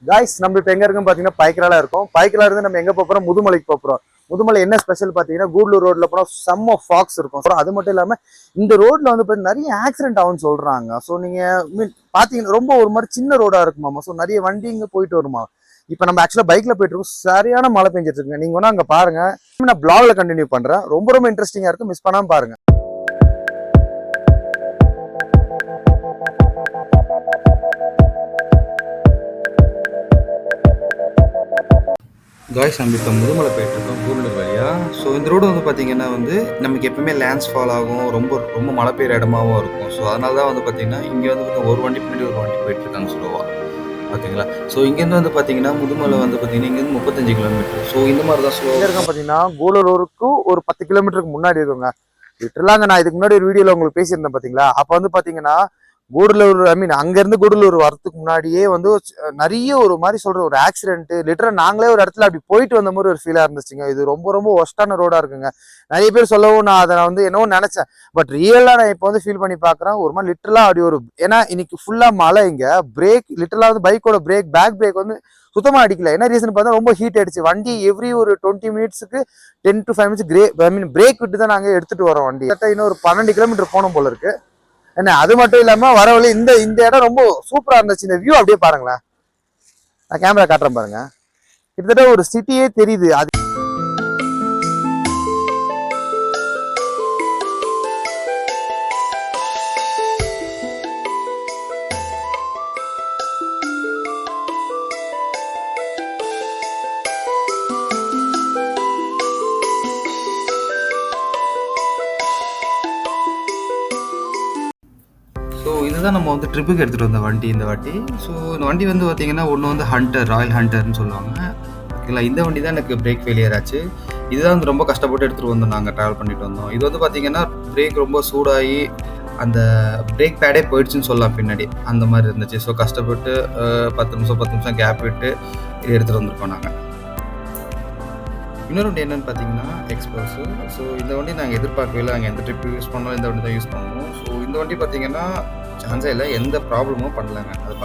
Guys நம்ம இப்போ எங்க இருக்குன்னு பாத்தீங்கன்னா பைக்கரால இருக்கும். பைக்கரால இருந்து நம்ம எங்க போறோம்? முதுமலைக்கு போறோம். முதுமலை என்ன ஸ்பெஷல் பாத்தீங்கன்னா கூடலூர் ரோட்ல போனா செம்ம ஃபாக்ஸ் இருக்கும். அது மட்டும் இல்லாம இந்த ரோட்ல வந்து நிறைய ஆக்சிடென்ட் ஆகும்னு சொல்றாங்க. ஸோ நீங்க பாத்தீங்கன்னா ரொம்ப ஒரு மாதிரி சின்ன ரோடா இருக்குமாமா. ஸோ நிறைய வண்டி இங்க போயிட்டு வருமா. இப்போ நம்ம ஆக்சுவலா பைக்ல போயிட்டு இருக்கோம். சரியான மழை பெஞ்சிட்டு இருக்குங்க. நீங்க வேணா அங்க பாருங்க. நான் பிளாக்ல கண்டினியூ பண்றேன். ரொம்ப ரொம்ப இன்ட்ரெஸ்டிங்கா இருக்கும். மிஸ் பண்ணாம பாருங்க. காய்ஸ் நம்ம இப்போ முதுமலை போயிட்டுருக்கோம் கூடலூர் வழியாக. ஸோ இந்த ரோடு வந்து பார்த்திங்கன்னா வந்து நமக்கு எப்பவுமே லேண்ட்ஸ் ஃபால் ஆகும், ரொம்ப ரொம்ப மழை பெய்கிற இடமாவும் இருக்கும். ஸோ அதனால தான் வந்து பார்த்திங்கன்னா இங்கே வந்து ஒரு வண்டி பின்னாடி ஒரு வண்டி போயிட்டுருக்காங்க ஸ்லோவாக, ஓகேங்களா. ஸோ இங்கேருந்து வந்து பார்த்தீங்கன்னா முதுமலை வந்து பார்த்தீங்கன்னா இங்கேருந்து 35 கிலோமீட்டர். ஸோ இந்த மாதிரி தான் ஸ்லோவாக இருக்கும். பார்த்தீங்கன்னா கூடலூருக்கு ஒரு 10 கிலோமீட்டருக்கு முன்னாடி இருக்குங்க. லிட்டரலாங்க நான் இதுக்கு முன்னாடி ஒரு வீடியோவில் உங்களுக்கு பேசியிருந்தேன் பார்த்தீங்களா. அப்போ வந்து பார்த்தீங்கன்னா கூடலூர் அங்கேருந்து கூடலூர் வரதுக்கு முன்னாடியே வந்து நிறைய ஒரு மாதிரி சொல்ற ஒரு ஆக்சிடென்ட் லிட்டரல் நாங்களே ஒரு இடத்துல அப்படி போயிட்டு வந்த மாதிரி ஒரு ஃபீலா இருந்துச்சுங்க. இது ரொம்ப ரொம்ப ஒஸ்டான ரோடா இருக்குங்க. நிறைய பேர் சொல்லவும் நான் அதை வந்து என்னவோ நினைச்சேன். பட் ரியலா நான் இப்போ வந்து ஃபீல் பண்ணி பாக்குறேன். ஒரு மாதிரி லிட்டரலா அப்படி ஒரு ஏன்னா இன்னைக்கு ஃபுல்லா மழை. இங்க பிரேக் லிட்டரலா வந்து பைக்கோட பேக் பிரேக் வந்து சுத்தமா அடிக்கல. என்ன ரீசன் பார்த்தா ரொம்ப ஹீட் ஆயிடுச்சு. வண்டி எவ்ரி ஒரு 20 மினிட்ஸுக்கு 10 to 5 மினிட்ஸ் பிரேக் விட்டு தான் நாங்க எடுத்துட்டு வரோம் வண்டி. இன்னும் ஒரு 12 கிலோமீட்டர் போனோம் போல இருக்கு. என்ன அது மட்டும் இல்லாம வர வழி இந்த இடம் ரொம்ப சூப்பரா இருந்துச்சு. இந்த வியூ அப்படியே பாருங்களேன். நான் கேமரா காட்டுறேன் பாருங்க. கிட்டத்தட்ட ஒரு சிட்டியே தெரியுது. அது ஸோ இதுதான் நம்ம வந்து ட்ரிப்புக்கு எடுத்துகிட்டு வந்த வண்டி இந்த வாட்டி. ஸோ இந்த வண்டி வந்து பார்த்தீங்கன்னா ஒன்று வந்து ஹண்டர், ராயல் ஹண்டர்னு சொல்லுவாங்க, ஓகேங்களா. இந்த வண்டி தான் எனக்கு பிரேக் ஃபெயிலியர் ஆச்சு. இதுதான் வந்து ரொம்ப கஷ்டப்பட்டு எடுத்துகிட்டு வந்தோம், நாங்கள் ட்ராவல் பண்ணிட்டு வந்தோம். இது வந்து பார்த்தீங்கன்னா பிரேக் ரொம்ப சூடாகி அந்த பிரேக் பேடே போயிடுச்சுன்னு சொல்லலாம் பின்னாடி, அந்த மாதிரி இருந்துச்சு. ஸோ கஷ்டப்பட்டு 10 நிமிஷம் கேப் விட்டு இது எடுத்துகிட்டு வந்திருக்கோம் நாங்கள். இன்னொரு வண்டி என்னென்னு பார்த்தீங்கன்னா எக்ஸ்போஸு. ஸோ இந்த வண்டி நாங்கள் எதிர்பார்க்கவே இல்லை. நாங்கள் எந்த ட்ரிப்பு யூஸ் பண்ணாலும் இந்த வண்டி தான் யூஸ் பண்ணுவோம். ஸோ இந்த வண்டி பார்த்தீங்கன்னா சான்ஸே இல்லை, எந்த ப்ராப்ளமும் பண்ணலங்க. அது